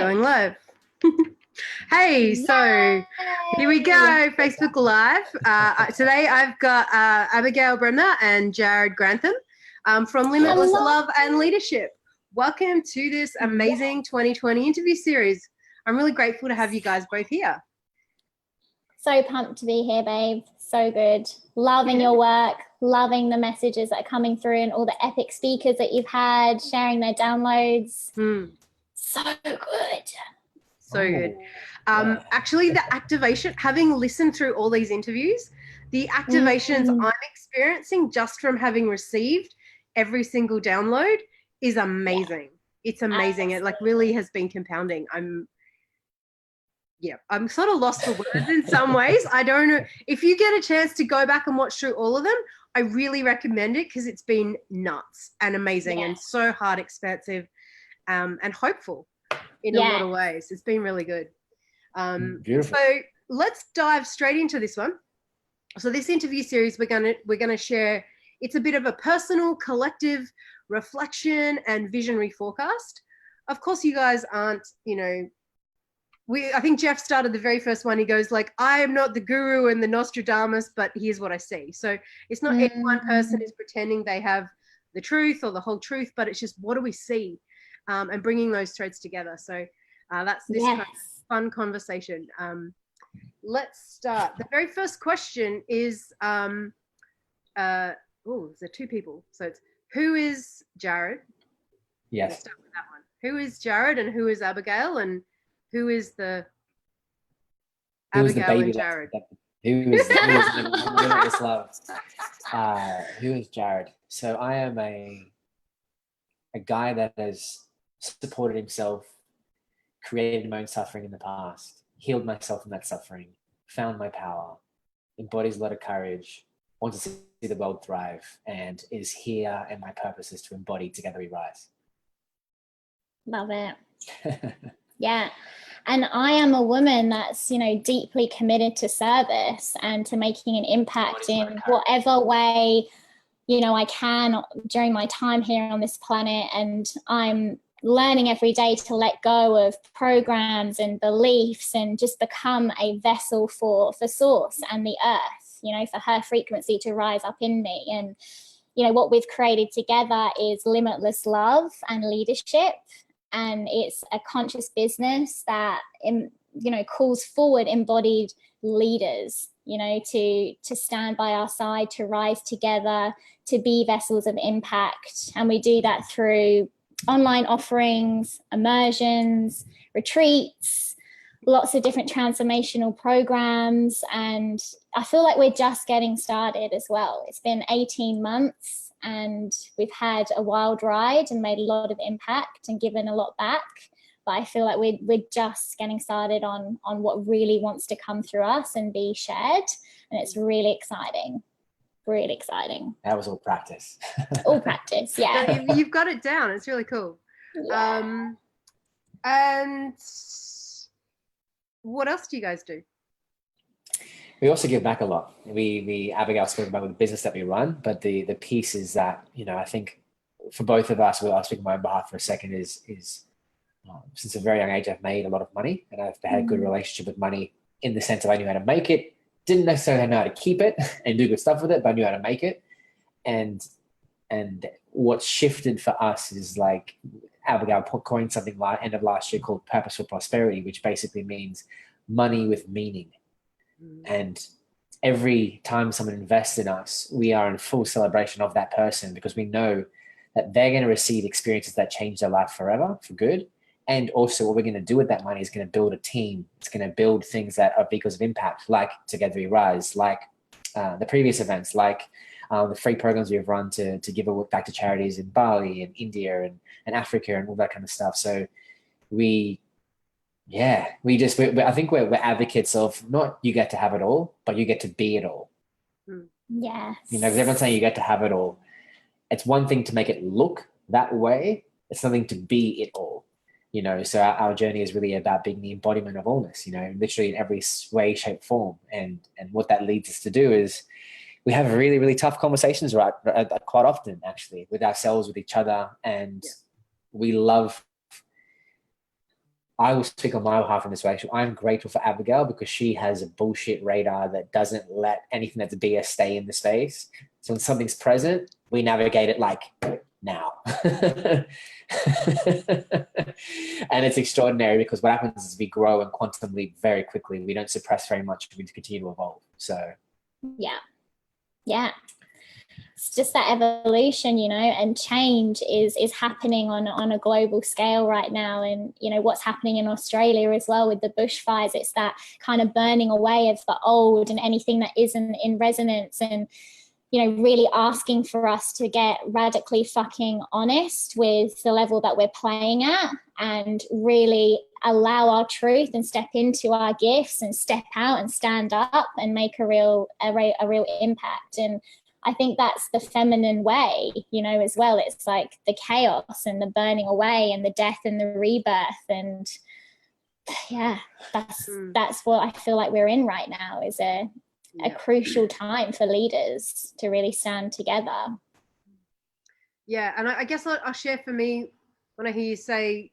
Going live. Hey, so here we go, Facebook Live. Today I've got Abergale Bremner and Jared Grantham from Limitless Love and Leadership. Welcome to this amazing 2020 interview series. I'm really grateful to have you guys both here. So pumped to be here, babe. So good. Loving your work, loving the messages that are coming through and all the epic speakers that you've had, sharing their downloads. So good. So good. Actually, the activation, having listened through all these interviews, the activations I'm experiencing just from having received every single download is amazing. It's amazing. It like really has been compounding. I'm sort of lost for words in some ways. I don't know. If you get a chance to go back and watch through all of them, I really recommend it because it's been nuts and amazing and so hard, expansive, and hopeful in a lot of ways. It's been really good. Beautiful. So let's dive straight into this one. So this interview series, we're gonna share. It's a bit of a personal, collective reflection and visionary forecast. Of course, you guys aren't, I think Jeff started the very first one. He goes like, I am not the guru and the Nostradamus, but here's what I see. So it's not any one person is pretending they have the truth or the whole truth, but it's just what do we see, and bringing those threads together. So that's this kind of fun conversation. Let's start. The very first question is, is there two people? So it's, who is Jared? Yes. Let's start with that one. Who is Jared and who is Abergale, and who is the Abergale and Jared? Who is Limitless Love? Who is Jared? So I am a guy that has supported himself, created my own suffering in the past, healed myself from that suffering, found my power, embodies a lot of courage, wants to see the world thrive, and is here, and my purpose is to embody Together We Rise. Love it. Yeah. And I am a woman that's, deeply committed to service and to making an impact in whatever way, I can during my time here on this planet. And I'm learning every day to let go of programs and beliefs and just become a vessel for Source and the earth, for her frequency to rise up in me. And, what we've created together is Limitless Love and Leadership. And it's a conscious business that, calls forward embodied leaders, to stand by our side, to rise together, to be vessels of impact. And we do that through online offerings, immersions, retreats, lots of different transformational programs. And I feel like we're just getting started as well. It's been 18 months. And we've had a wild ride and made a lot of impact and given a lot back. But I feel like we're just getting started on what really wants to come through us and be shared. And it's really exciting. Really exciting. That was all practice. All practice, yeah. You've got it down. It's really cool. Yeah. And what else do you guys do? We also give back a lot. We Abergale spoke about with the business that we run, but the piece is that, I think for both of us, I'll speak on my behalf for a second, is since a very young age, I've made a lot of money, and I've had a good relationship with money in the sense of I knew how to make it, didn't necessarily know how to keep it and do good stuff with it, but I knew how to make it. And what shifted for us is like Abergale coined something like end of last year called purposeful prosperity, which basically means money with meaning. And every time someone invests in us, we are in full celebration of that person because we know that they're going to receive experiences that change their life forever for good. And also what we're going to do with that money is going to build a team. It's going to build things that are vehicles of impact, like Together We Rise, like the previous events, like the free programs we've run to give back to charities in Bali and India and Africa and all that kind of stuff. So I think we're advocates of not you get to have it all, but you get to be it all. Yes. Because everyone's saying you get to have it all. It's one thing to make it look that way. It's something to be it all. So our journey is really about being the embodiment of allness, literally in every way, shape, form. And what that leads us to do is we have really, really tough conversations quite often, actually, with ourselves, with each other. And we love I will speak on my behalf in this way. I'm grateful for Abergale because she has a bullshit radar that doesn't let anything that's BS stay in the space. So when something's present, we navigate it like now. And it's extraordinary because what happens is we grow and quantum leap very quickly. We don't suppress very much. We continue to evolve. So yeah, it's just that evolution, you know, and change is happening on a global scale right now. And you know what's happening in Australia as well with the bushfires, it's that kind of burning away of the old and anything that isn't in resonance, and you know really asking for us to get radically fucking honest with the level that we're playing at, and really allow our truth and step into our gifts and step out and stand up and make a real impact. And I think that's the feminine way, you know, as well. It's like the chaos and the burning away and the death and the rebirth. And yeah, that's what I feel like we're in right now, is a crucial time for leaders to really stand together. Yeah, and I guess I'll share for me when I hear you say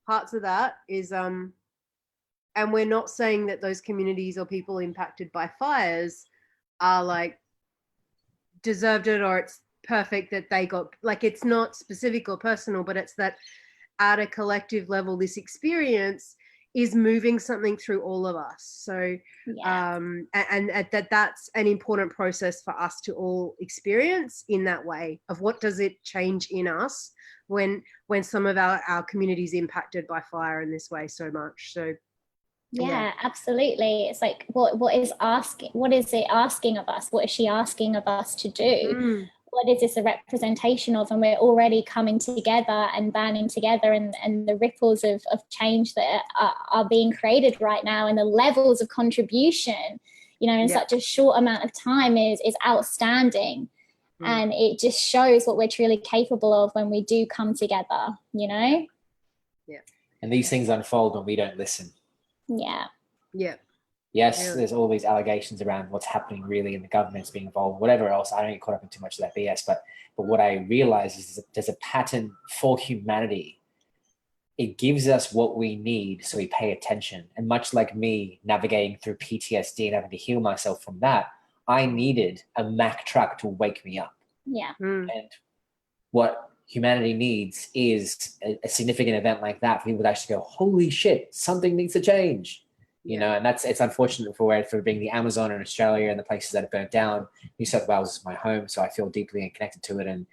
parts of that is, and we're not saying that those communities or people impacted by fires are like deserved it or it's perfect that they got, like, it's not specific or personal, but it's that at a collective level, this experience is moving something through all of us. So, and that's an important process for us to all experience in that way of what does it change in us when some of our communities impacted by fire in this way so much. So yeah, absolutely. It's like what is it asking of us? What is she asking of us to do? What is this a representation of? And we're already coming together and banding together, and the ripples of change that are being created right now, and the levels of contribution, you know, in such a short amount of time is outstanding. And it just shows what we're truly capable of when we do come together, you know? Yeah. And these things unfold when we don't listen. Yeah. Yes, there's all these allegations around what's happening really in the government's being involved, whatever else. I don't get caught up in too much of that BS. But what I realize is that there's a pattern for humanity. It gives us what we need, so we pay attention. And much like me navigating through PTSD and having to heal myself from that, I needed a Mack truck to wake me up. Yeah. And what humanity needs is a significant event like that for people to actually go, holy shit, something needs to change. You know, and it's unfortunate for being the Amazon in Australia and the places that have burnt down. New South Wales is my home, so I feel deeply connected to it. And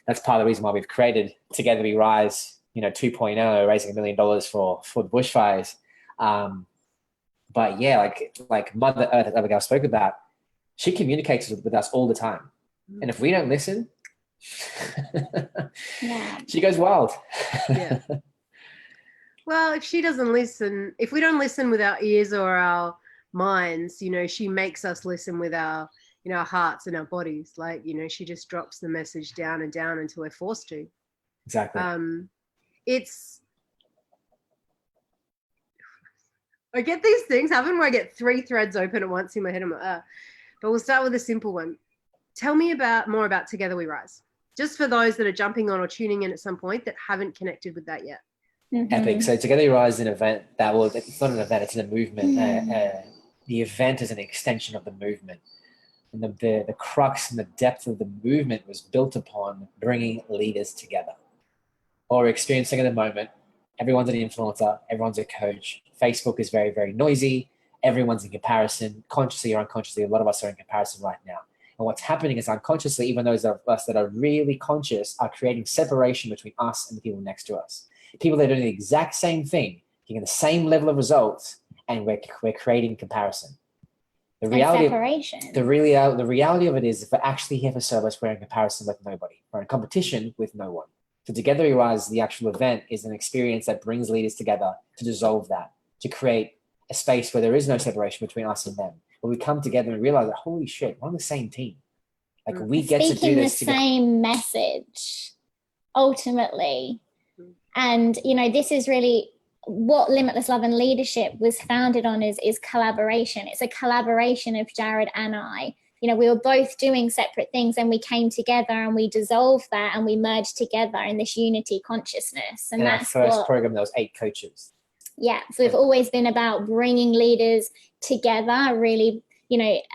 that's part of the reason why we've created Together We Rise, you know, 2.0, raising $1 million for the bushfires. But yeah, like Mother Earth, as Abigail spoke about, she communicates with us all the time. And if we don't listen, she goes wild. Yeah. Well, if she doesn't listen, if we don't listen with our ears or our minds, you know, she makes us listen with our, you know, our hearts and our bodies. Like, you know, she just drops the message down and down until we're forced to. Exactly. I get these things happen where I get 3 threads open at once in my head. I'm like, but we'll start with a simple one. Tell me more about Together We Rise, just for those that are jumping on or tuning in at some point that haven't connected with that yet. Epic. So Together We Rise is an event that it's not an event, it's a movement. The event is an extension of the movement. And the crux and the depth of the movement was built upon bringing leaders together. What we're experiencing at the moment, everyone's an influencer, everyone's a coach. Facebook is very, very noisy. Everyone's in comparison, consciously or unconsciously. A lot of us are in comparison right now. And what's happening is unconsciously, even those of us that are really conscious are creating separation between us and the people next to us. People that are doing the exact same thing, getting the same level of results, and we're creating comparison. The reality of it is, if we're actually here for service, we're in comparison with nobody. We're in competition with no one. So Together We Rise, the actual event, is an experience that brings leaders together to dissolve that, to create a space where there is no separation between us and them. Where we come together and realize that, holy shit, we're on the same team. Like, we get to do this together. Speaking the same message, ultimately. And, you know, this is really what Limitless Love and Leadership was founded on, is collaboration. It's a collaboration of Jared and I. You know, we were both doing separate things, and we came together and we dissolved that and we merged together in this unity consciousness. And in our first program, there was 8 coaches. Yeah. So we've always been about bringing leaders together, really,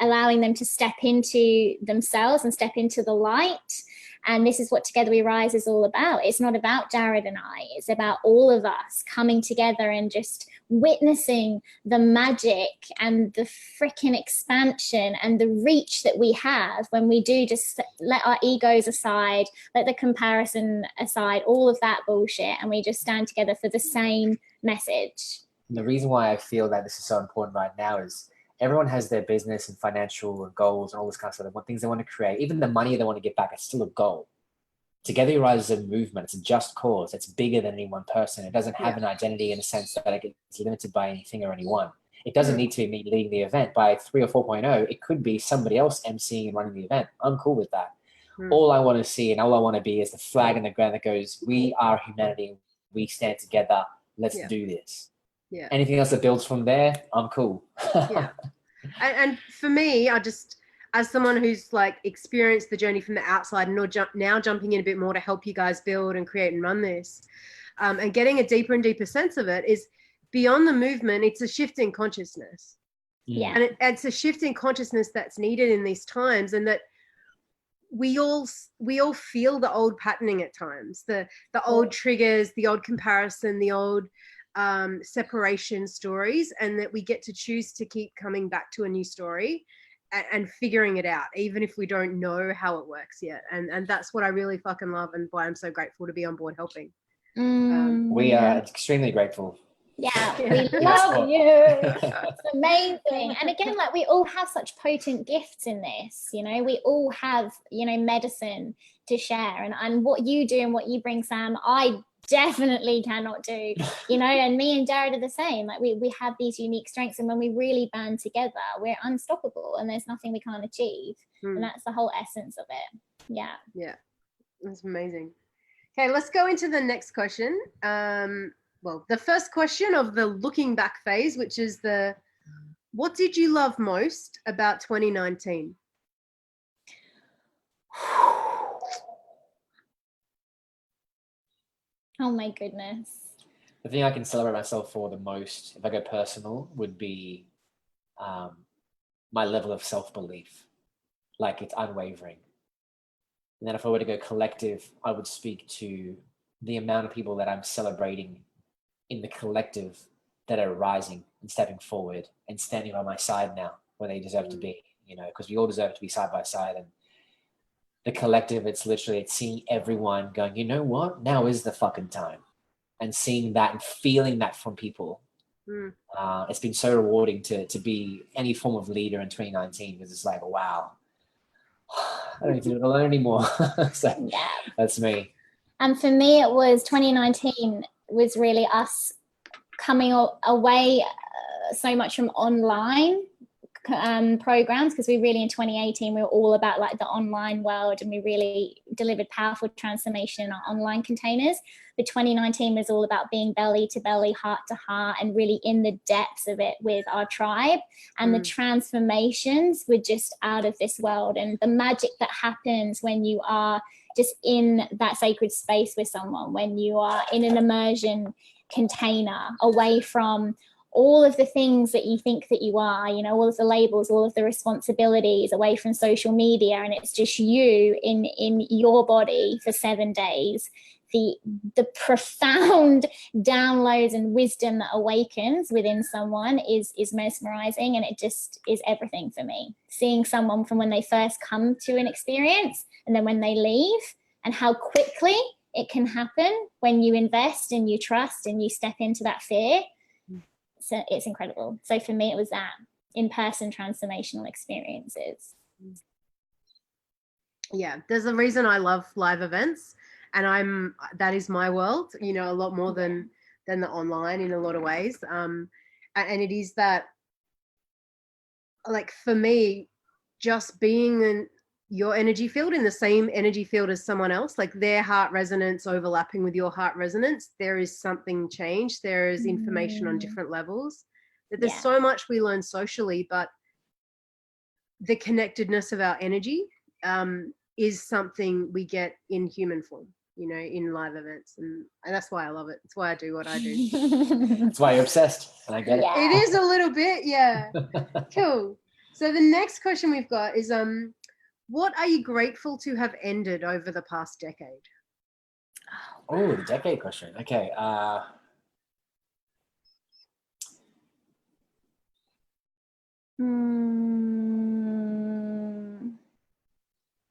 allowing them to step into themselves and step into the light. And this is what Together We Rise is all about. It's not about Jared and I. It's about all of us coming together and just witnessing the magic and the freaking expansion and the reach that we have when we do just let our egos aside, let the comparison aside, all of that bullshit, and we just stand together for the same message. And the reason why I feel that this is so important right now is everyone has their business and financial goals and all this kind of stuff. They want things they want to create. Even the money they want to get back, it's still a goal. Together You Rise is a movement. It's a just cause. It's bigger than any one person. It doesn't have an identity in a sense that it gets limited by anything or anyone. It doesn't need to be me leading the event. By 3 or 4.0, it could be somebody else emceeing and running the event. I'm cool with that. All I want to see and all I want to be is the flag in the ground that goes, we are humanity. We stand together. Let's do this. Yeah. Anything else that builds from there, I'm cool. Yeah. And for me, I just, as someone who's like experienced the journey from the outside and now jumping in a bit more to help you guys build and create and run this, and getting a deeper and deeper sense of it, is beyond the movement, it's a shift in consciousness. Yeah. And it's a shift in consciousness that's needed in these times, and that we all feel the old patterning at times, the old triggers, the old comparison, the old separation stories, and that we get to choose to keep coming back to a new story and figuring it out, even if we don't know how it works yet. And that's what I really fucking love, and why I'm so grateful to be on board helping. We are extremely grateful. Yeah, we love you. It's amazing. And again, like, we all have such potent gifts in this, we all have, medicine to share. And what you do and what you bring, Sam, I definitely cannot do, and me and Jared are the same. Like, we have these unique strengths, and when we really band together, we're unstoppable, and there's nothing we can't achieve. And that's the whole essence of it. Yeah, that's amazing. Okay, let's go into the next question. Well, the first question of the looking back phase, which is what did you love most about 2019? Oh my goodness. The thing I can celebrate myself for the most, if I go personal, would be my level of self-belief. Like, it's unwavering. And then if I were to go collective, I would speak to the amount of people that I'm celebrating in the collective that are rising and stepping forward and standing by my side now where they deserve to be, because we all deserve to be side by side. And the collective, it's seeing everyone going, you know what, now is the fucking time. And seeing that and feeling that from people. It's been so rewarding to be any form of leader in 2019, because it's like, wow, I don't need to do it alone anymore. So that's me. And for me, it was 2019 was really us coming away so much from online programs, because we really, in 2018, we were all about like the online world, and we really delivered powerful transformation in our online containers. But 2019 was all about being belly to belly, heart to heart, and really in the depths of it with our tribe. And the transformations were just out of this world. And the magic that happens when you are just in that sacred space with someone, when you are in an immersion container, away from all of the things that you think that you are, all of the labels, all of the responsibilities, away from social media, and it's just you in your body for 7 days. The profound downloads and wisdom that awakens within someone is mesmerizing, and it just is everything for me. Seeing someone from when they first come to an experience and then when they leave, and how quickly it can happen when you invest and you trust and you step into that fear. So it's incredible. So for me, it was that in-person transformational experiences. Yeah, there's a reason I love live events, and that is my world, a lot more than the online in a lot of ways. And it is that, like, for me, just being in your energy field, in the same energy field as someone else, like their heart resonance overlapping with your heart resonance, there is something changed. There is information on different levels. There's so much we learn socially, but the connectedness of our energy is something we get in human form. you know, in live events, and that's why I love it. It's why I do what I do. That's why you're obsessed, and I get it. It is a little bit, yeah. Cool. So the next question we've got is, what are you grateful to have ended over the past decade? Oh, the decade question. Okay.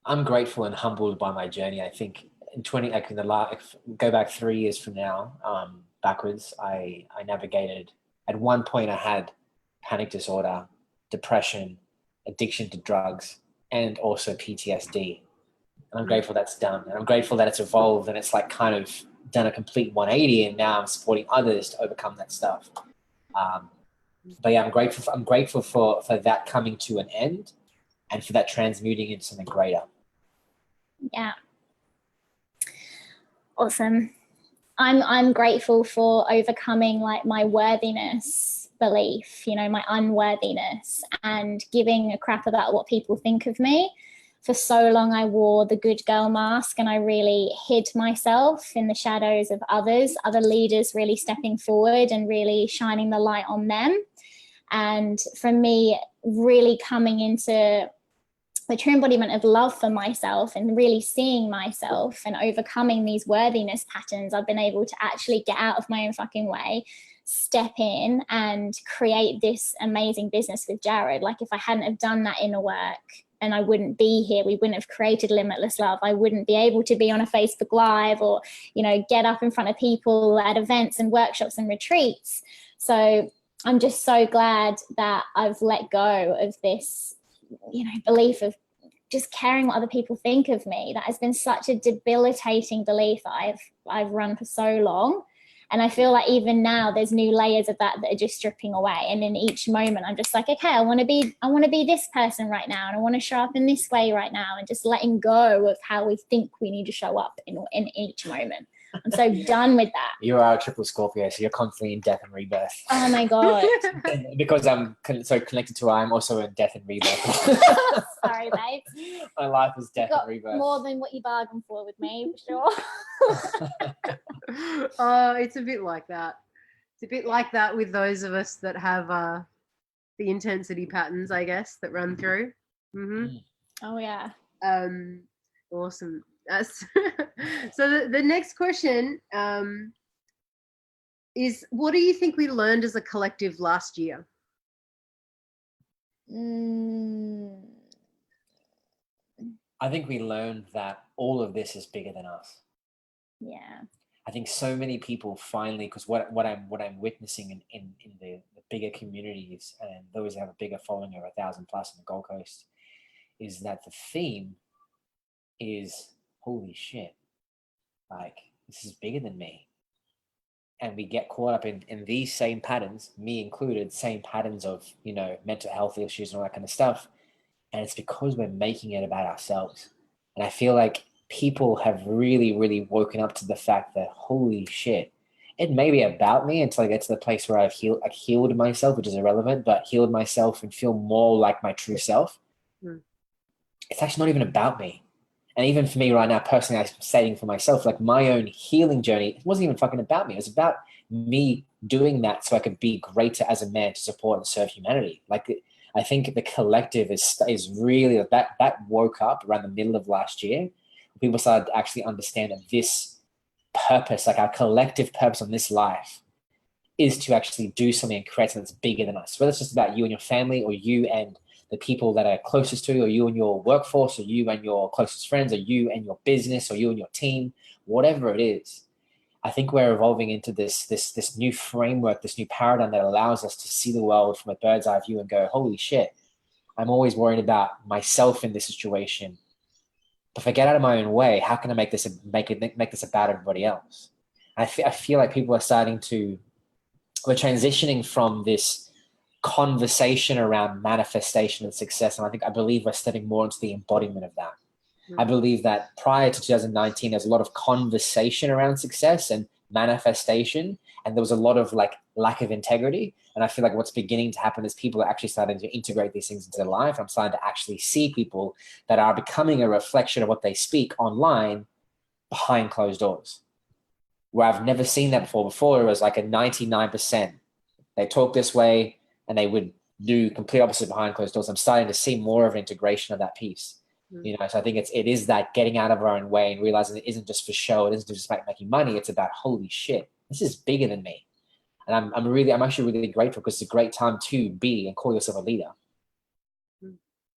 I'm grateful and humbled by my journey. I think go back 3 years from now, backwards, I navigated. At one point, I had panic disorder, depression, addiction to drugs, and also PTSD. And I'm grateful that's done. And I'm grateful that it's evolved and it's like kind of done a complete 180. And now I'm supporting others to overcome that stuff. But yeah, I'm grateful for that coming to an end and for that transmuting into something greater. Yeah. Awesome. I'm grateful for overcoming like my worthiness belief, you know, my unworthiness, and giving a crap about what people think of me. For so long, I wore the good girl mask and I really hid myself in the shadows of others, other leaders really stepping forward and really shining the light on them. And for me, really coming into the true embodiment of love for myself and really seeing myself and overcoming these worthiness patterns, I've been able to actually get out of my own fucking way, step in and create this amazing business with Jared. Like if I hadn't have done that inner work, and I wouldn't be here, we wouldn't have created Limitless Love. I wouldn't be able to be on a Facebook Live or, you know, get up in front of people at events and workshops and retreats. So I'm just so glad that I've let go of this, you know, belief of just caring what other people think of me. That has been such a debilitating belief that I've run for so long. And I feel like even now there's new layers of that are just stripping away. And in each moment, I'm just like, okay, I want to be this person right now. And I want to show up in this way right now, and just letting go of how we think we need to show up in each moment. I'm so done with that. You are a triple Scorpio, so you're constantly in death and rebirth. Oh my God. And because I'm so connected to I'm also in death and rebirth. Sorry, babe. My life is death and rebirth. More than what you bargained for with me, for sure. Oh, it's a bit like that. It's a bit like that with those of us that have the intensity patterns, I guess, that run through. Mm-hmm. Oh yeah. Awesome. So the next question is, what do you think we learned as a collective last year? I think we learned that all of this is bigger than us. Yeah. I think so many people finally, because what I'm witnessing in the bigger communities and those that have a bigger following of 1,000+ on the Gold Coast, is that the theme is, holy shit, like this is bigger than me. And we get caught up in these same patterns, me included, same patterns of, you know, mental health issues and all that kind of stuff. And it's because we're making it about ourselves. And I feel like people have really, really woken up to the fact that, holy shit, it may be about me until I get to the place where I've healed myself, which is irrelevant, but healed myself and feel more like my true self. It's actually not even about me. And even for me right now, personally, I'm stating for myself, like my own healing journey, it wasn't even fucking about me. It was about me doing that so I could be greater as a man to support and serve humanity. Like I think the collective is really that woke up around the middle of last year. People started to actually understand that this purpose, like our collective purpose on this life, is to actually do something and create something that's bigger than us. Whether it's just about you and your family, or you and the people that are closest to you, or you and your workforce, or you and your closest friends, or you and your business, or you and your team, whatever it is. I think we're evolving into this new framework, this new paradigm that allows us to see the world from a bird's eye view and go, holy shit, I'm always worried about myself in this situation. But if I get out of my own way, how can I make this about everybody else? I feel like people are we're transitioning from this conversation around manifestation and success. And I believe we're stepping more into the embodiment of that. I believe that prior to 2019, there's a lot of conversation around success and manifestation, and there was a lot of like lack of integrity. And I feel like what's beginning to happen is people are actually starting to integrate these things into their life. I'm starting to actually see people that are becoming a reflection of what they speak online, behind closed doors, where I've never seen that before. Before it was like a 99%. They talk this way and they would do complete opposite behind closed doors. I'm starting to see more of an integration of that piece. You know, so I think it is that getting out of our own way and realizing it isn't just for show. It isn't just about making money. It's about, holy shit, this is bigger than me. And I'm actually really grateful, because it's a great time to be and call yourself a leader.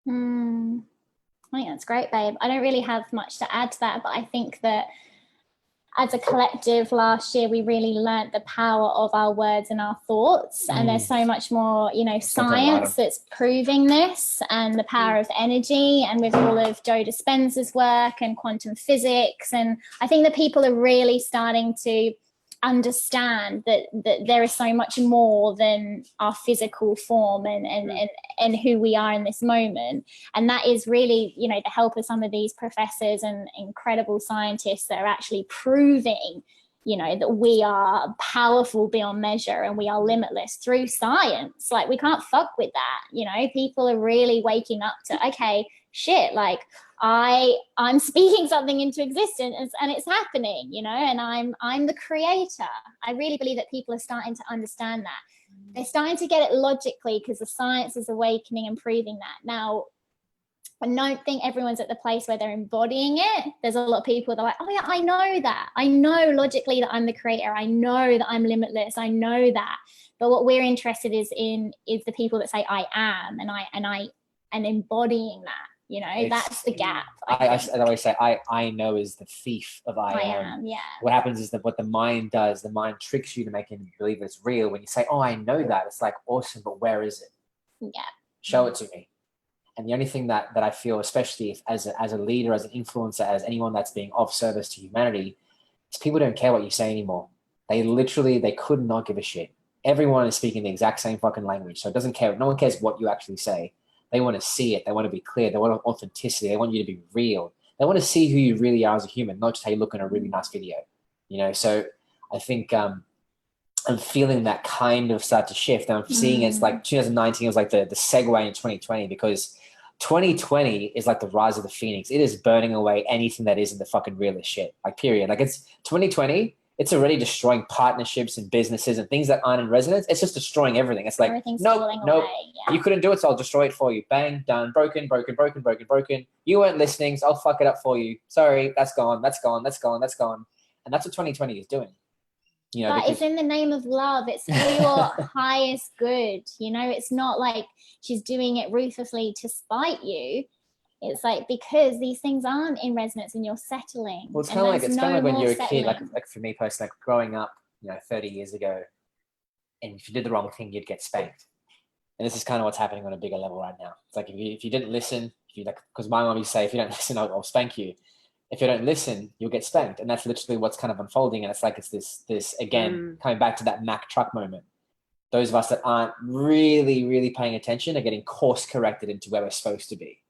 I think that's great, babe. I don't really have much to add to that, but I think that as a collective last year, we really learnt the power of our words and our thoughts. And there's so much more, you know, science that's proving this, and the power of energy, and with all of Joe Dispenza's work and quantum physics. And I think that people are really starting to understand that there is so much more than our physical form and who we are in this moment. And that is really, you know, the help of some of these professors and incredible scientists that are actually proving, you know, that we are powerful beyond measure and we are limitless through science. Like, we can't fuck with that. You know, people are really waking up to, okay, shit, like I'm speaking something into existence and it's happening, you know, and I'm the creator. I really believe that people are starting to understand that. They're starting to get it logically, because the science is awakening and proving that. Now, I don't think everyone's at the place where they're embodying it. There's a lot of people that are like, oh yeah, I know that. I know logically that I'm the creator. I know that I'm limitless. I know that. But what we're interested is the people that say I am, and embodying that. You know, that's the gap. I always say I know is the thief of I am. Yeah. What happens is that what the mind does, the mind tricks you to make you believe it's real. When you say, oh, I know that, it's like, awesome, but where is it? Yeah. Show it to me. And the only thing that I feel, especially if, as a leader, as an influencer, as anyone that's being of service to humanity, is people don't care what you say anymore. They could not give a shit. Everyone is speaking the exact same fucking language. So it doesn't care. No one cares what you actually say. They want to see it. They want to be clear. They want authenticity. They want you to be real. They want to see who you really are as a human, not just how you look in a really nice video. You know, so I think I'm feeling that kind of start to shift. And I'm seeing it's like 2019 was like the segue in 2020, because 2020 is like the rise of the phoenix. It is burning away anything that isn't the fucking realest shit. Like, period. Like, it's 2020. It's already destroying partnerships and businesses and things that aren't in resonance. It's just destroying everything. It's like, nope. Yeah. You couldn't do it, so I'll destroy it for you. Bang, done, broken. You weren't listening, so I'll fuck it up for you. Sorry, that's gone. And that's what 2020 is doing. You know, but it's in the name of love. It's for your highest good. You know, it's not like she's doing it ruthlessly to spite you. It's like, because these things aren't in resonance and you're settling. Well, it's kind of like when you're a kid, like for me personally, like growing up, you know, 30 years ago, and if you did the wrong thing, you'd get spanked. And this is kind of what's happening on a bigger level right now. It's like, if you didn't listen, because my mom used to say, if you don't listen, I'll spank you. If you don't listen, you'll get spanked. And that's literally what's kind of unfolding. And it's like, it's this again, coming back to that Mack truck moment. Those of us that aren't really, really paying attention are getting course corrected into where we're supposed to be.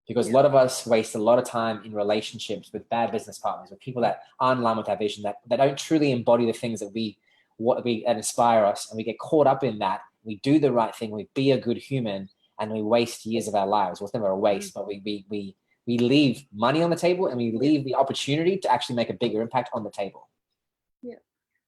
Because a lot of us waste a lot of time in relationships with bad business partners, with people that aren't in line with our vision, that don't truly embody the things that that inspire us. And we get caught up in that. We do the right thing. We be a good human, and we waste years of our lives. Well, it's never a waste, but we leave money on the table, and we leave the opportunity to actually make a bigger impact on the table. Yeah,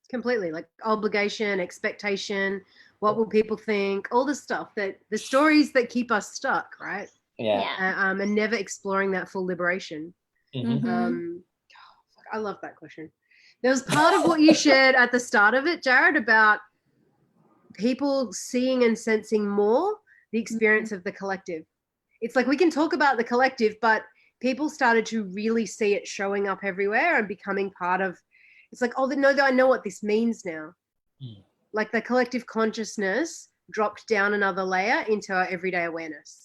completely. Like obligation, expectation, what will people think, all the stuff, that the stories that keep us stuck, right? Yeah. And never exploring that full liberation. I love that question. There was part of what you shared at the start of it, Jared, about people seeing and sensing more the experience of the collective. It's like, we can talk about the collective, but people started to really see it showing up everywhere and becoming part of. It's like, oh, no, I know what this means now. Like, the collective consciousness dropped down another layer into our everyday awareness.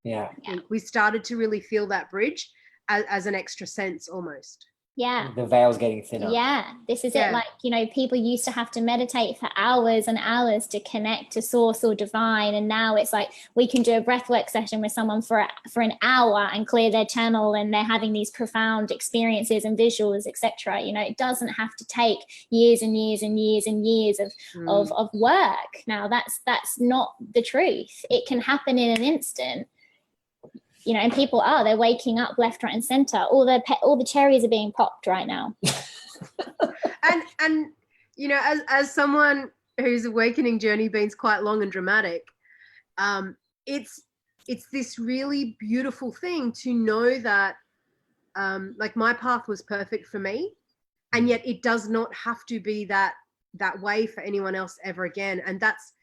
Yeah. We started to really feel that bridge as an extra sense almost. Yeah. The veil's getting thinner. Yeah. This is it. Like, you know, people used to have to meditate for hours and hours to connect to source or divine. And now it's like, we can do a breathwork session with someone for an hour and clear their channel, and they're having these profound experiences and visuals, etc. You know, it doesn't have to take years and years and years and years of work. Now, that's not the truth. It can happen in an instant. you know, and people they're waking up left, right, and center. All the cherries are being popped right now. and you know, as someone whose awakening journey been quite long and dramatic, it's this really beautiful thing to know that like my path was perfect for me, and yet it does not have to be that way for anyone else ever again. And that's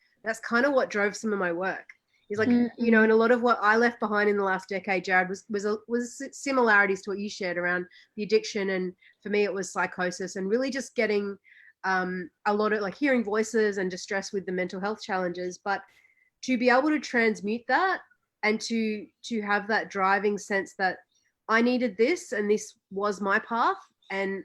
kind of what drove some of my work. Is like, you know, and a lot of what I left behind in the last decade, Jared, was similarities to what you shared around the addiction. And for me, it was psychosis, and really just getting a lot of like hearing voices and distress with the mental health challenges. But to be able to transmute that and to have that driving sense that I needed this and this was my path and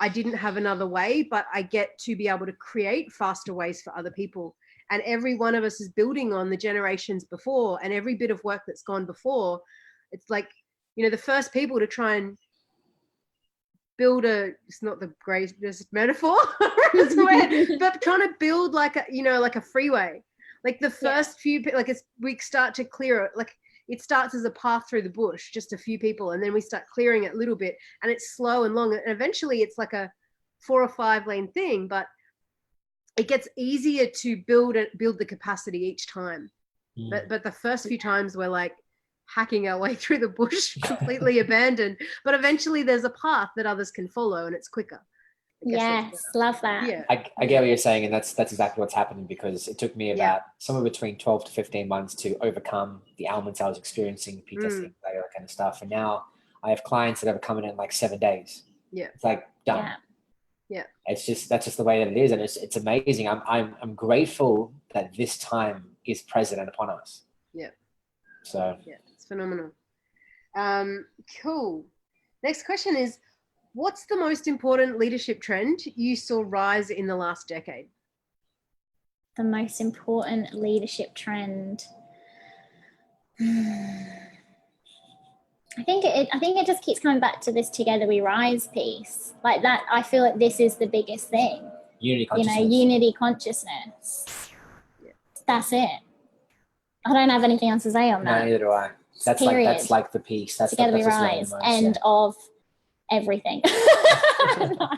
I didn't have another way, but I get to be able to create faster ways for other people. And every one of us is building on the generations before, and every bit of work that's gone before. It's like, you know, the first people to try and build it's not the greatest metaphor, but trying to build like a freeway. Like the first few, like we start to clear it, like it starts as a path through the bush, just a few people, and then we start clearing it a little bit, and it's slow and long, and eventually it's like a 4 or 5 lane thing, but it gets easier to build the capacity each time. But the first few times we're like hacking our way through the bush, completely abandoned, but eventually there's a path that others can follow, and it's quicker. Yes, love that. Yeah. I get what you're saying, and that's exactly what's happening, because it took me about somewhere between 12 to 15 months to overcome the ailments I was experiencing, PTSD, that kind of stuff. And now I have clients that are coming in like 7 days. Yeah, it's like done. Yeah, that's just the way that it is, and it's amazing. I'm grateful that this time is present and upon us. Yeah. So yeah, it's phenomenal. Cool. Next question is, what's the most important leadership trend you saw rise in the last decade? The most important leadership trend. I think it just keeps coming back to this Together We Rise piece. Like that, I feel like this is the biggest thing. Unity consciousness. You know, unity consciousness. Yeah. That's it. I don't have anything else to say on that. No, neither do I. That's like the piece. That's Together We Rise. End of everything. No.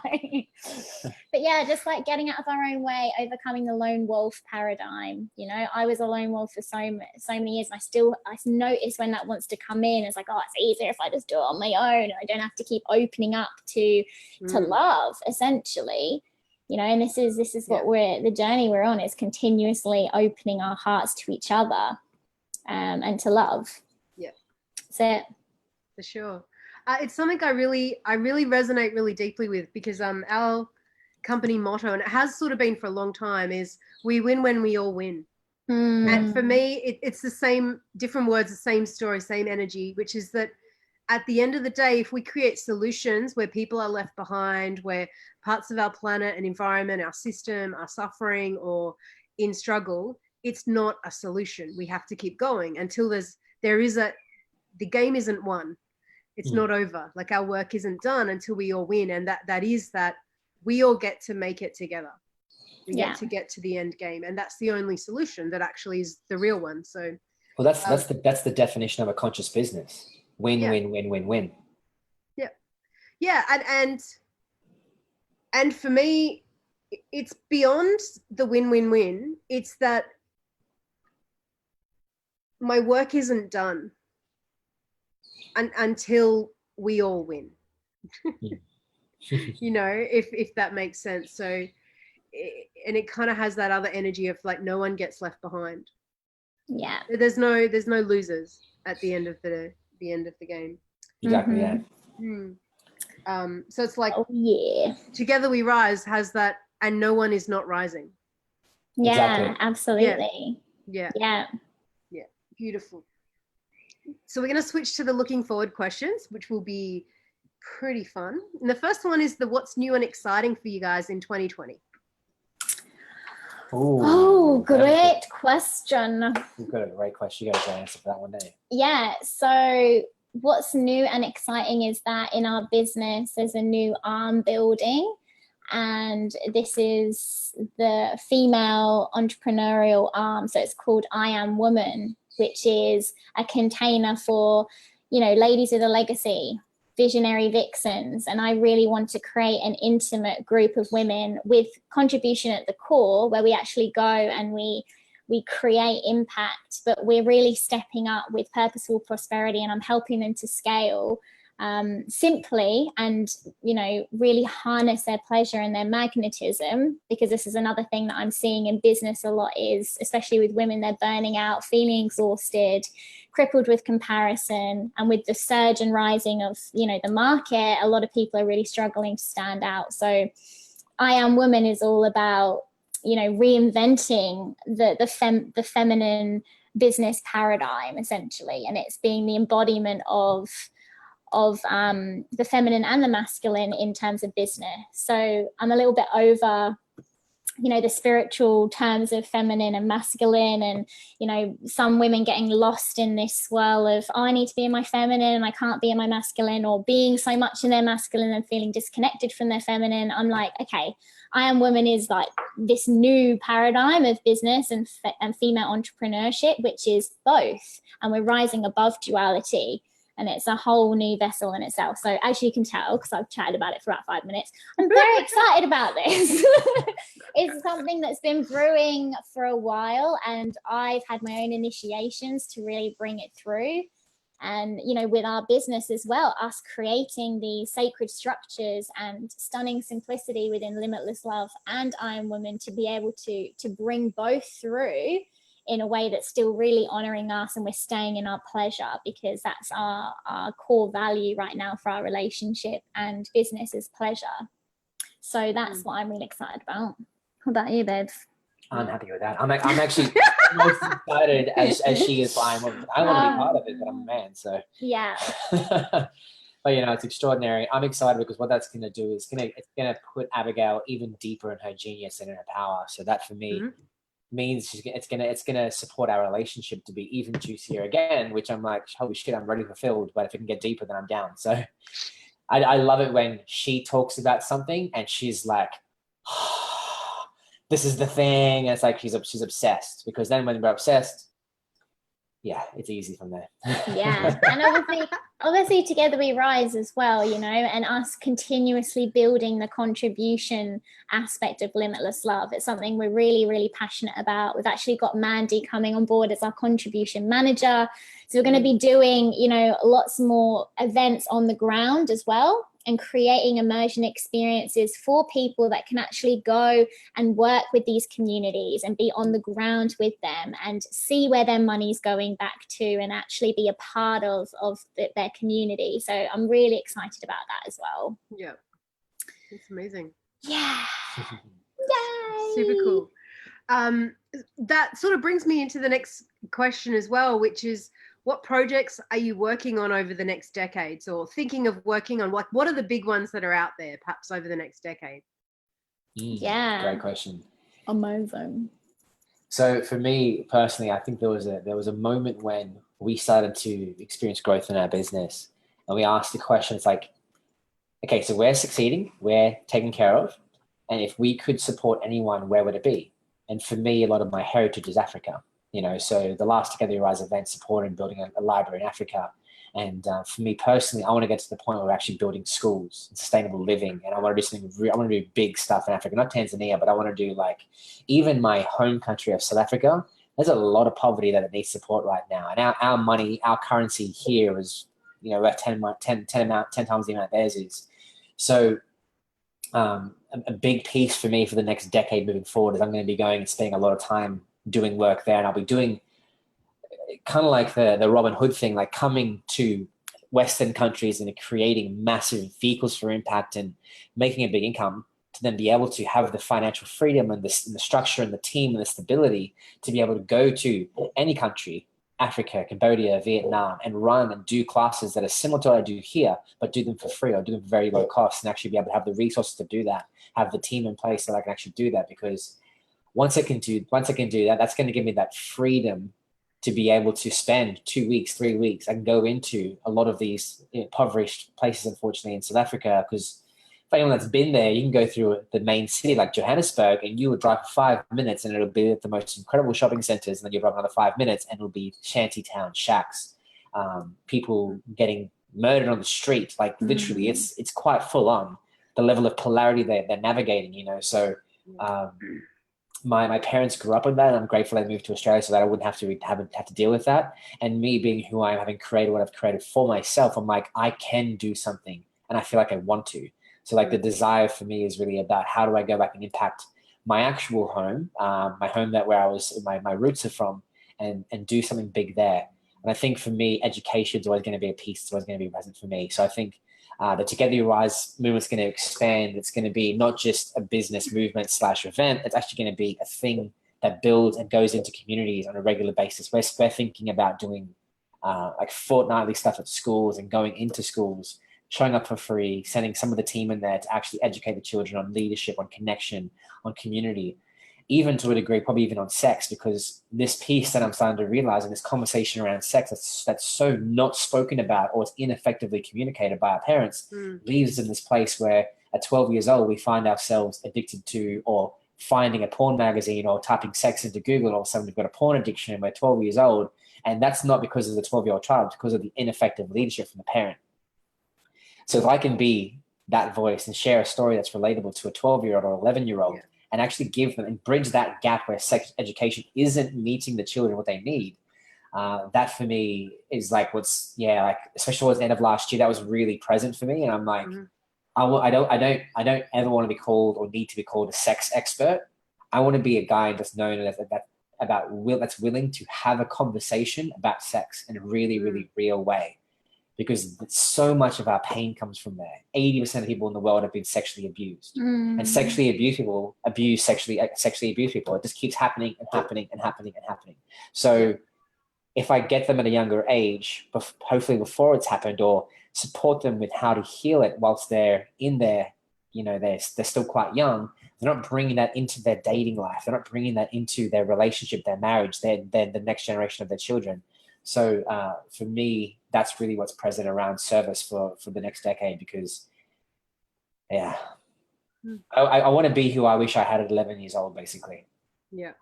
But yeah, just like getting out of our own way, overcoming the lone wolf paradigm. You know, I was a lone wolf for so many years, and I notice when that wants to come in, it's like, oh, it's easier if I just do it on my own. I don't have to keep opening up to love, essentially. You know, and this is what the journey we're on, is continuously opening our hearts to each other, and to love. Yeah, that's it. For sure. It's something I really resonate really deeply with, because our company motto, and it has sort of been for a long time, is we win when we all win. And for me, it's the same, different words, the same story, same energy, which is that at the end of the day, if we create solutions where people are left behind, where parts of our planet and environment, our system are suffering or in struggle, it's not a solution. We have to keep going until the game isn't won. It's not over. Like our work isn't done until we all win. And that is that we all get to make it together. We get to get to the end game. And that's the only solution that actually is the real one. So, well, that's the definition of a conscious business. Win, win, win, win, win. Yeah. Yeah. And for me, it's beyond the win, win, win. It's that my work isn't done until we all win. You know, if that makes sense. So, and it kind of has that other energy of like no one gets left behind. Yeah. There's no losers at the end of the game. Exactly. Yeah. So it's like, oh yeah, Together We Rise has that, and no one is not rising. Yeah, exactly. Absolutely. Yeah. Beautiful. So we're going to switch to the looking forward questions, which will be pretty fun. And the first one is what's new and exciting for you guys in 2020? Oh, great question. You've got a great question. You got a great answer for that one, don't you? Yeah. So what's new and exciting is that in our business, there's a new arm building, and this is the female entrepreneurial arm. So it's called I Am Woman. which is a container for, you know, ladies with a legacy, visionary vixens. And I really want to create an intimate group of women with contribution at the core, where we actually go and we create impact, but we're really stepping up with purposeful prosperity, and I'm helping them to scale simply, and, you know, really harness their pleasure and their magnetism, because this is another thing that I'm seeing in business a lot, is especially with women, they're burning out, feeling exhausted, crippled with comparison, and with the surge and rising of, you know, the market, a lot of people are really struggling to stand out. So I Am Woman is all about, you know, reinventing the feminine business paradigm, essentially, and it's being the embodiment of the feminine and the masculine in terms of business. So I'm a little bit over, you know, the spiritual terms of feminine and masculine, and, you know, some women getting lost in this swirl of, oh, I need to be in my feminine and I can't be in my masculine, or being so much in their masculine and feeling disconnected from their feminine. I'm like, okay, I Am Woman is like this new paradigm of business and female entrepreneurship, which is both, and we're rising above duality. And it's a whole new vessel in itself. So as you can tell, because I've chatted about it for about 5 minutes, I'm very excited about this. It's something that's been brewing for a while, and I've had my own initiations to really bring it through. And, you know, with our business as well, us creating the sacred structures and stunning simplicity within Limitless Love and I Am Woman, to be able to bring both through in a way that's still really honoring us, and we're staying in our pleasure, because that's our core value right now for our relationship and business is pleasure. So that's what I'm really excited about. What about you, babes? I'm happy with that. I'm actually most excited as she is. I want to be part of it, but I'm a man, so yeah. But, you know, it's extraordinary. I'm excited because what that's going to do is it's going to put Abergale even deeper in her genius and in her power. So that for me means it's gonna support our relationship to be even juicier again, which I'm like, holy shit, I'm ready fulfilled. But if it can get deeper, then I'm down. So I love it when she talks about something and she's like, oh, this is the thing. And it's like she's obsessed, because then when we're obsessed, yeah, it's easy from there. Yeah. And obviously together we rise as well, you know, and us continuously building the contribution aspect of Limitless Love. It's something we're really, really passionate about. We've actually got Mandy coming on board as our contribution manager. So we're going to be doing, you know, lots more events on the ground as well, and creating immersion experiences for people that can actually go and work with these communities and be on the ground with them and see where their money's going back to, and actually be a part of their community. So I'm really excited about that as well. Yeah, it's amazing. Yeah. Yay. Super cool. That sort of brings me into the next question as well, which is, what projects are you working on over the next decades, or thinking of working on? What are the big ones that are out there perhaps over the next decade? Yeah. Great question. Amazing. So for me personally, I think there was a moment when we started to experience growth in our business, and we asked the question, it's like, okay, so we're succeeding, we're taken care of, and if we could support anyone, where would it be? And for me, a lot of my heritage is Africa. You know, so the last Together We Rise event supported building a library in Africa. And for me personally, I want to get to the point where we're actually building schools and sustainable living. And I want to do something, I want to do big stuff in Africa, not Tanzania, but I want to do, like, even my home country of South Africa, there's a lot of poverty that it needs support right now. And our money, our currency here is, you know, we're 10 times the amount theirs is. So a big piece for me for the next decade moving forward is I'm going to be going and spending a lot of time doing work there, and I'll be doing kind of like the Robin Hood thing, like coming to Western countries and creating massive vehicles for impact and making a big income, to then be able to have the financial freedom and the structure and the team and the stability to be able to go to any country, Africa, Cambodia, Vietnam, and run and do classes that are similar to what I do here, but do them for free or do them for very low cost, and actually be able to have the resources to do that, have the team in place so I can actually do that. Because once I can do that, that's going to give me that freedom to be able to spend 2 weeks, 3 weeks. I can go into a lot of these impoverished places, unfortunately, in South Africa, because for anyone that's been there, you can go through the main city like Johannesburg, and you would drive for 5 minutes, and it'll be at the most incredible shopping centers, and then you drive another 5 minutes, and it'll be shanty town shacks, people getting murdered on the street. Like literally, it's quite full on the level of polarity they're navigating. So my parents grew up with that, and I'm grateful they moved to Australia so that I wouldn't have to deal with that. And me being who I am, having created what I've created for myself, I'm like, I can do something, and I feel like I want to. So like the desire for me is really about how do I go back and impact my actual home, my home where I was, my roots are from, and do something big there. And I think for me, education is always going to be a piece. It's always going to be present for me. So I think the Together You Rise movement is going to expand. It's going to be not just a business movement / event. It's actually going to be a thing that builds and goes into communities on a regular basis. We're thinking about doing like fortnightly stuff at schools and going into schools, showing up for free, sending some of the team in there to actually educate the children on leadership, on connection, on community, even to a degree, probably even on sex, because this piece that I'm starting to realize in this conversation around sex that's so not spoken about, or it's ineffectively communicated by our parents, leaves us in this place where at 12 years old, we find ourselves addicted to, or finding a porn magazine or typing sex into Google, and all of a sudden we've got a porn addiction and we're 12 years old. And that's not because of the 12-year-old child, it's because of the ineffective leadership from the parent. So if I can be that voice and share a story that's relatable to a 12-year-old or 11-year-old, and actually give them and bridge that gap where sex education isn't meeting the children what they need, that for me is like like especially towards the end of last year, that was really present for me. And I'm like, I don't ever want to be called or need to be called a sex expert. I want to be a guy that's known that's willing to have a conversation about sex in a really, really real way. Because so much of our pain comes from there. 80% of people in the world have been sexually abused, and sexually abused people sexually abuse people. It just keeps happening and happening and happening and happening. So if I get them at a younger age, hopefully before it's happened, or support them with how to heal it whilst they're in there, they're still quite young. They're not bringing that into their dating life. They're not bringing that into their relationship, their marriage, their the next generation of their children. So for me, that's really what's present around service for the next decade, because I want to be who I wish I had at 11 years old, basically. Yeah.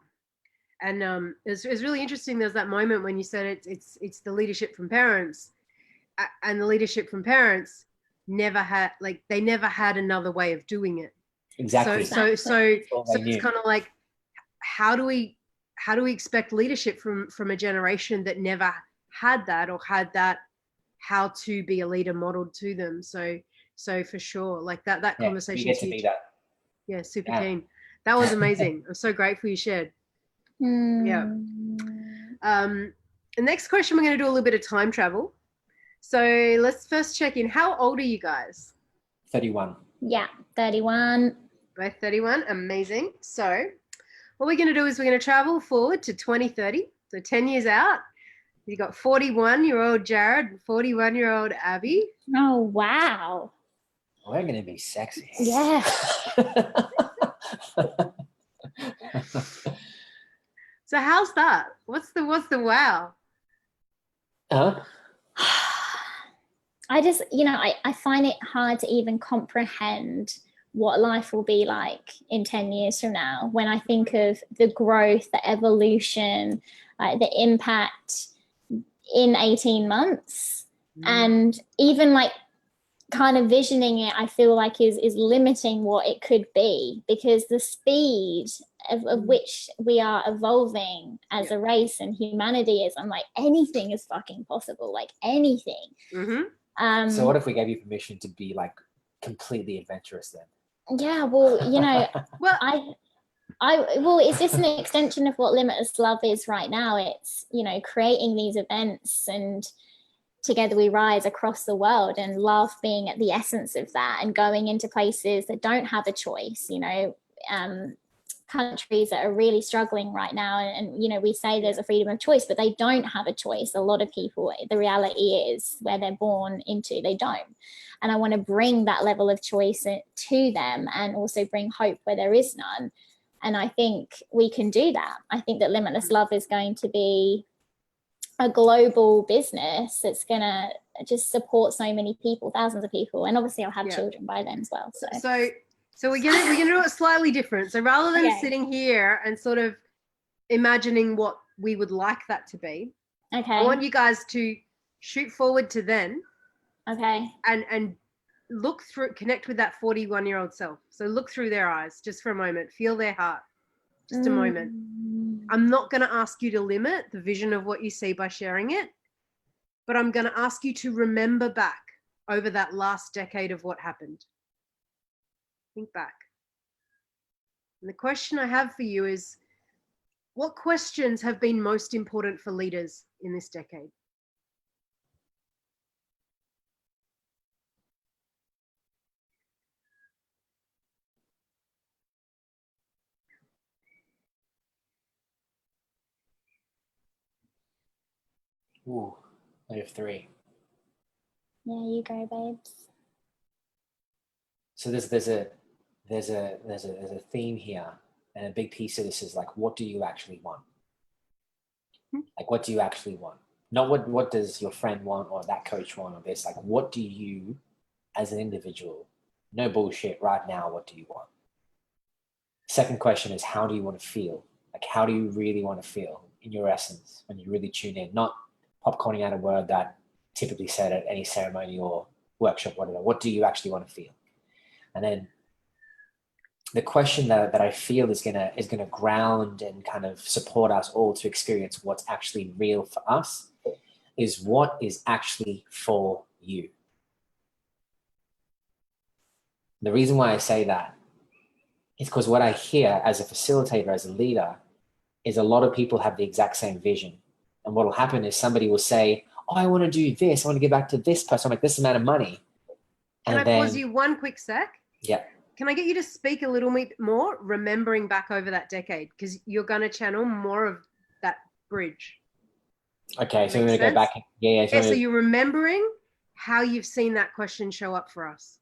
And it was really interesting. There's that moment when you said it's the leadership from parents, and the leadership from parents never had another way of doing it. Exactly. So it's kind of like, how do we expect leadership from a generation that never had that, or had that, how to be a leader modeled to them? So for sure, like that conversation. We get to be that. Yeah, super keen. That was amazing. I'm so grateful you shared. Yeah. The next question, we're going to do a little bit of time travel. So let's first check in. How old are you guys? 31. Yeah, 31. Both 31. Amazing. So what we're going to do is we're going to travel forward to 2030. So 10 years out. You got 41-year-old Jared and 41-year-old Abby. Oh, wow. We're going to be sexy. Yeah. So how's that? What's the wow? I just, I find it hard to even comprehend what life will be like in 10 years from now, when I think of the growth, the evolution, the impact in 18 months. And even like kind of visioning it, I feel like is limiting what it could be, because the speed of which we are evolving as a race and humanity is, I'm like, anything is fucking possible, like anything. So what if we gave you permission to be like completely adventurous then? Yeah, well, well, it's just an extension of what Limitless Love is right now. It's, creating these events, and Together We Rise across the world, and love being at the essence of that, and going into places that don't have a choice, countries that are really struggling right now. And we say there's a freedom of choice, but they don't have a choice. A lot of people, the reality is where they're born into, they don't. And I want to bring that level of choice to them, and also bring hope where there is none. And I think we can do that. I think that Limitless Love is going to be a global business that's going to just support so many people, thousands of people. And obviously I'll have children by then as well. So we're gonna do it slightly different. So rather than sitting here and sort of imagining what we would like that to be, I want you guys to shoot forward to then. Okay. And look through, connect with that 41-year-old self. So look through their eyes just for a moment, feel their heart, just a moment. I'm not going to ask you to limit the vision of what you see by sharing it, but I'm going to ask you to remember back over that last decade of what happened. Think back. And the question I have for you is, what questions have been most important for leaders in this decade? Ooh, I have three. Yeah, you go, babes. So there's a theme here, and a big piece of this is like, what do you actually want? Like, what do you actually want? Not what does your friend want or that coach want or this. Like, what do you, as an individual, no bullshit right now, what do you want? Second question is, how do you want to feel? Like, how do you really want to feel in your essence when you really tune in? Not popcorning out a word that typically said at any ceremony or workshop, whatever. What do you actually want to feel? And then the question that I feel is gonna ground and kind of support us all to experience what's actually real for us is, what is actually for you. The reason why I say that is because what I hear as a facilitator, as a leader, is a lot of people have the exact same vision. And what will happen is somebody will say, oh, I want to do this. I want to get back to this person. I make this amount of money. Can I pause you one quick sec? Yeah. Can I get you to speak a little bit more, remembering back over that decade? Because you're going to channel more of that bridge. Okay, so we're going to go back. Yeah. So you're remembering how you've seen that question show up for us.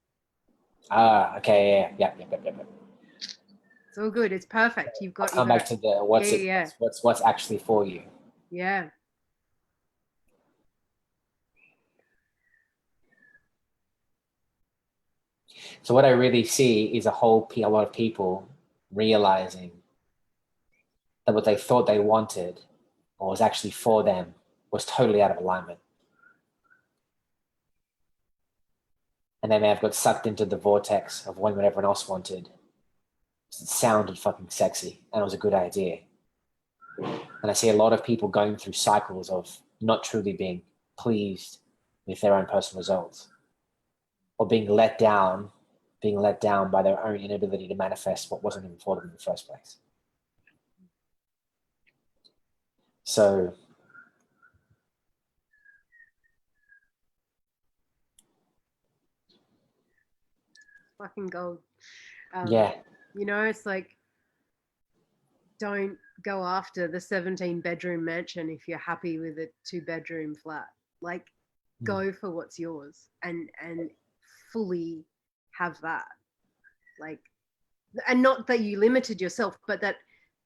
Okay, yeah. It's all good. It's perfect. You've got. Come back to the what's actually for you. Yeah. So what I really see is a lot of people realizing that what they thought they wanted or was actually for them was totally out of alignment. And they may have got sucked into the vortex of what everyone else wanted. It sounded fucking sexy and it was a good idea. And I see a lot of people going through cycles of not truly being pleased with their own personal results, or being let down by their own inability to manifest what wasn't even for them in the first place. So fucking gold. You know, it's like, don't go after the 17-bedroom mansion if you're happy with a 2-bedroom flat. Like, go for what's yours and fully have that. Like, and not that you limited yourself, but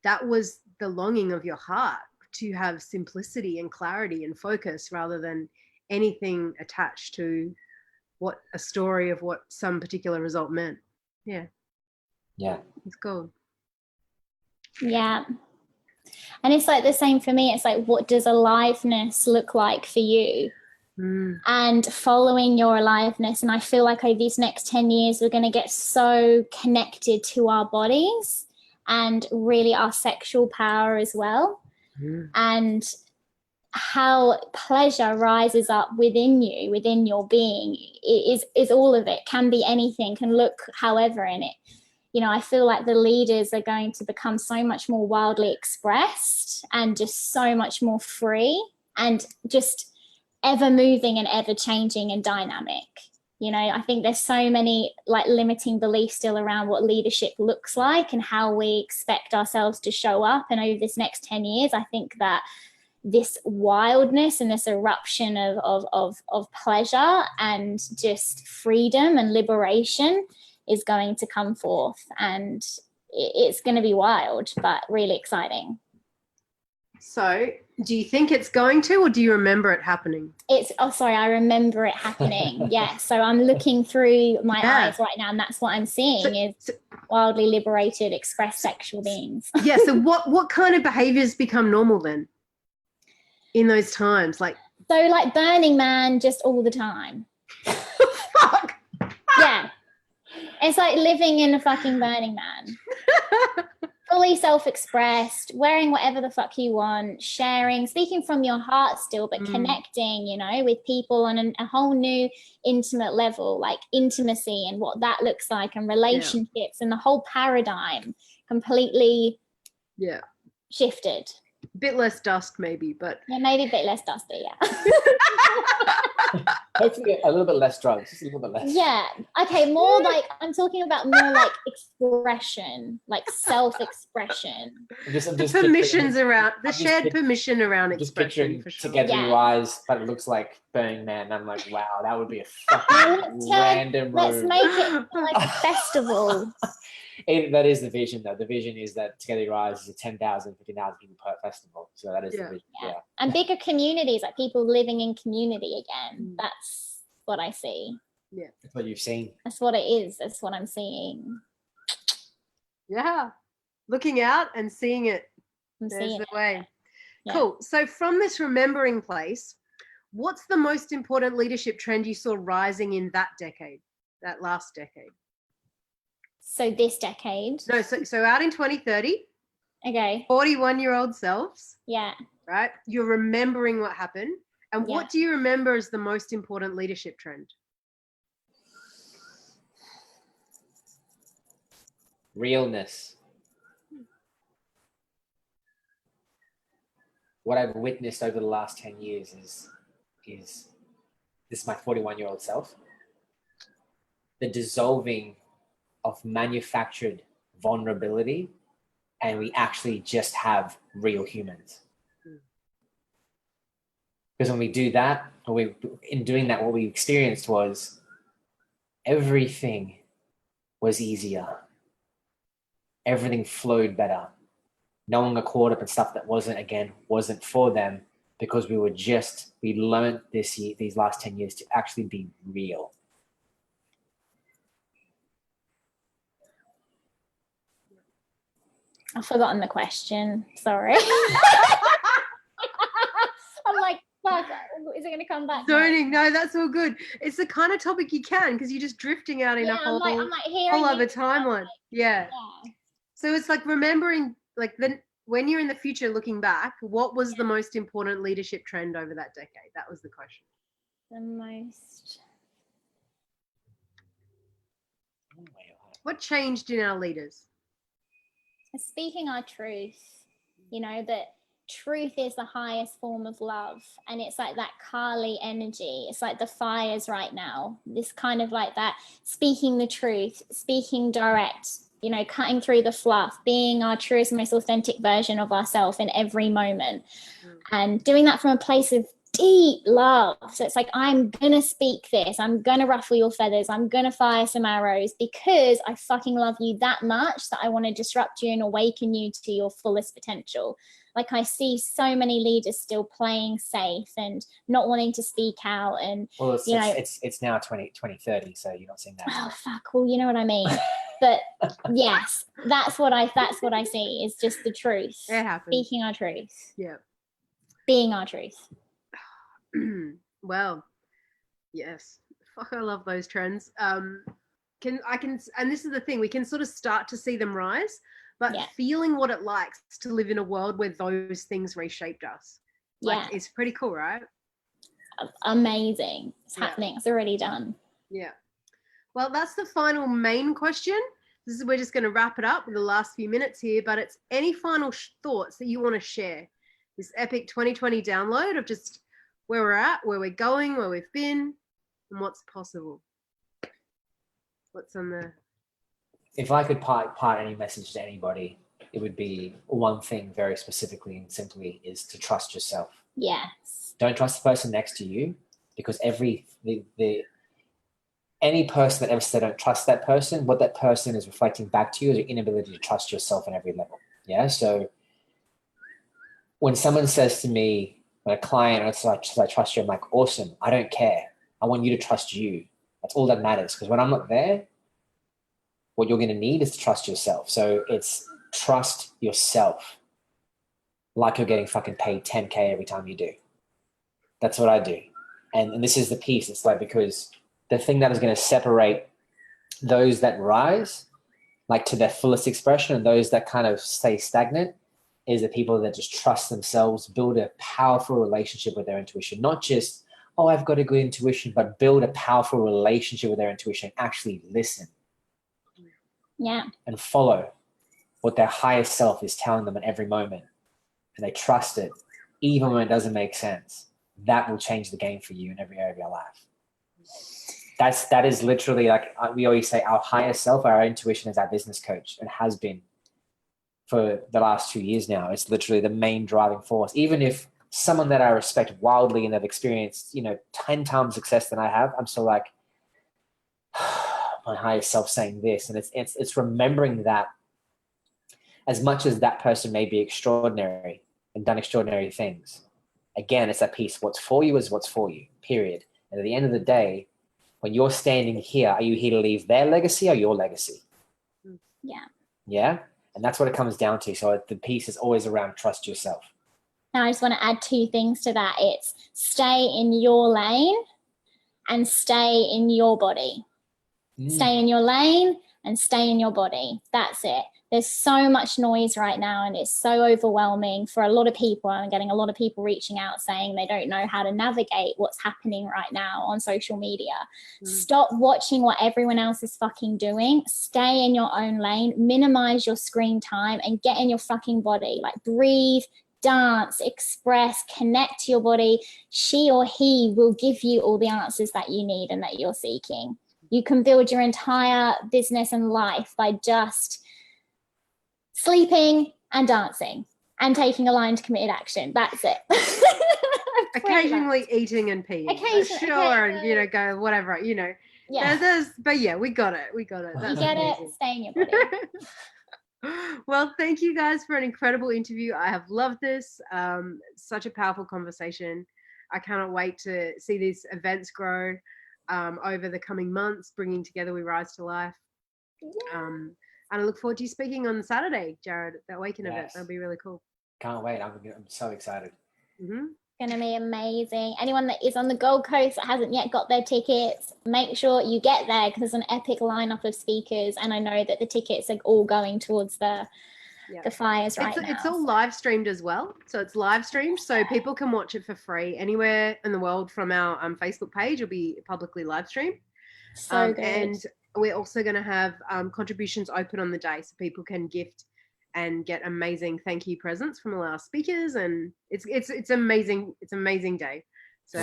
that was the longing of your heart, to have simplicity and clarity and focus rather than anything attached to what a story of what some particular result meant. Yeah. It's gold. Yeah. And it's like the same for me. It's like, what does aliveness look like for you? And following your aliveness. And I feel like over these next 10 years, we're going to get so connected to our bodies and really our sexual power as well. And how pleasure rises up within you, within your being, is all of it. Can be anything, can look however in it. You know, I feel like the leaders are going to become so much more wildly expressed and just so much more free and just ever moving and ever changing and dynamic. You know, I think there's so many like limiting beliefs still around what leadership looks like and how we expect ourselves to show up. And over this next 10 years, I think that this wildness and this eruption of pleasure and just freedom and liberation is going to come forth, and it's going to be wild, but really exciting. So, do you think it's going to, or do you remember it happening? I remember it happening. Yeah. So I'm looking through my eyes right now, and that's what I'm seeing is wildly liberated, expressed sexual beings. Yeah. So what kind of behaviors become normal then in those times? Like Burning Man just all the time. fuck. Yeah. It's like living in a fucking Burning Man. Fully self-expressed, wearing whatever the fuck you want, sharing, speaking from your heart still, but connecting, with people on a whole new intimate level, like intimacy and what that looks like, and relationships and the whole paradigm completely shifted. A bit less dust maybe, but maybe a bit less dusty, Hopefully a little bit less drugs, just a little bit less. Yeah. Okay, more like, I'm talking about more like expression, like self-expression. The permissions around, the shared permission around expression. For sure. Together You Rise, but it looks like Burning Man. I'm like, wow, that would be a fucking random room. Let's make it like a festival. That is the vision, though. The vision is that Together You Rise is a 10,000, 15,000 people per festival. So that is the vision. Yeah. And bigger communities, like people living in community again. That's what I see. Yeah. That's what you've seen. That's what it is. That's what I'm seeing. Yeah. Looking out and seeing it. There's the way. Yeah. Cool. So from this remembering place, what's the most important leadership trend you saw rising in that decade, that last decade? So this decade? No, so out in 2030. Okay. 41-year-old selves. Yeah. Right? You're remembering what happened. And what do you remember as the most important leadership trend? Realness. What I've witnessed over the last 10 years is this is my 41-year-old self. The dissolving of manufactured vulnerability, and we actually just have real humans. Because when we do that, in doing that, what we experienced was everything was easier. Everything flowed better. No one got caught up in stuff that wasn't for them, because we learned these last 10 years to actually be real. I've forgotten the question. Sorry. I'm like, fuck, is it going to come back? Zoning. No, that's all good. It's the kind of topic you can, because you're just drifting out in a whole other timeline. Yeah. So it's like remembering, like when you're in the future looking back, what was the most important leadership trend over that decade? That was the question. The most. What changed in our leaders? Speaking our truth, that truth is the highest form of love, and it's like that Kali energy. It's like the fires right now, this kind of like that speaking the truth, speaking direct, cutting through the fluff, being our truest, most authentic version of ourselves in every moment, and doing that from a place of deep love. So it's like, I'm gonna speak this, I'm gonna ruffle your feathers, I'm gonna fire some arrows, because I fucking love you that much that I want to disrupt you and awaken you to your fullest potential. Like, I see so many leaders still playing safe and not wanting to speak out, and it's now 2030, so you're not seeing that. Oh fuck, well, you know what I mean. But yes, that's what I see, is just the truth. It happens. Speaking our truth. Yeah. Being our truth. Well, yes. Fuck, I love those trends. And this is the thing, we can sort of start to see them rise, but feeling what it likes to live in a world where those things reshaped us. Like, it's pretty cool, right? Amazing. It's happening. It's already done. Yeah. Well, that's the final main question. We're just going to wrap it up with the last few minutes here, but it's any final thoughts that you want to share? This epic 2020 download of just where we're at, where we're going, where we've been, and what's possible. What's on the... If I could part any message to anybody, it would be one thing very specifically and simply, is to trust yourself. Yes. Don't trust the person next to you, because any person that ever said don't trust that person, what that person is reflecting back to you is your inability to trust yourself on every level. Yeah. So when someone says to me, when a client, it's like, I trust you, I'm like, awesome. I don't care. I want you to trust you. That's all that matters. Because when I'm not there, what you're going to need is to trust yourself. So it's trust yourself like you're getting fucking paid 10K every time you do. That's what I do. And this is the piece. It's like, because the thing that is going to separate those that rise, like to their fullest expression, and those that kind of stay stagnant, is the people that just trust themselves, build a powerful relationship with their intuition. Not just, oh, I've got a good intuition, but build a powerful relationship with their intuition. Actually listen. Yeah. And follow what their higher self is telling them at every moment. And they trust it, even when it doesn't make sense. That will change the game for you in every area of your life. That is literally, like we always say, our higher self, our intuition is our business coach, and has been for the last 2 years now. It's literally the main driving force. Even if someone that I respect wildly and they've experienced, 10 times success than I have, I'm still like, my higher self saying this. And it's remembering that as much as that person may be extraordinary and done extraordinary things, again, it's that piece. What's for you is what's for you, period. And at the end of the day, when you're standing here, are you here to leave their legacy or your legacy? Yeah. Yeah. And that's what it comes down to. So the piece is always around trust yourself. Now, I just want to add 2 things to that. It's stay in your lane and stay in your body. Stay in your lane and stay in your body. That's it. There's so much noise right now, and it's so overwhelming for a lot of people. I'm getting a lot of people reaching out saying they don't know how to navigate what's happening right now on social media. Stop watching what everyone else is fucking doing. Stay in your own lane, minimize your screen time, and get in your fucking body. Like, breathe, dance, express, connect to your body. She or he will give you all the answers that you need and that you're seeking. You can build your entire business and life by just sleeping and dancing and taking aligned committed action. That's it. Occasionally eating and peeing. Sure, and go whatever, Yeah. But yeah, we got it. That's you get amazing. it. Stay in your body. Well, thank you guys for an incredible interview. I have loved this. Such a powerful conversation. I cannot wait to see these events grow over the coming months, bringing together We Rise to Life. Yeah. And I look forward to you speaking on Saturday, Jared, that weekend event. Yes. That'll be really cool. Can't wait. I'm so excited. Going to be amazing. Anyone that is on the Gold Coast that hasn't yet got their tickets, make sure you get there, because there's an epic lineup of speakers, and I know that the tickets are all going towards the flyers right now. It's all live streamed as well. So it's live streamed, so people can watch it for free anywhere in the world from our Facebook page. It'll be publicly live streamed. So good. And we're also going to have contributions open on the day, so people can gift and get amazing thank you presents from all our speakers, and it's amazing. It's an amazing day. So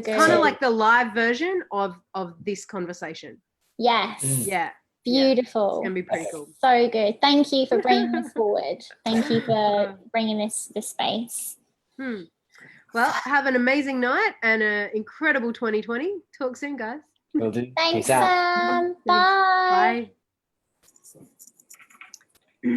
good. Kind of like the live version of this conversation. Yes. Yeah. Beautiful. It's gonna be pretty cool. So good. Thank you for bringing this forward. Thank you for bringing this space. Well, have an amazing night and an incredible 2020. Talk soon, guys. Will do. Thanks, Peace out. Sam. Bye. Bye.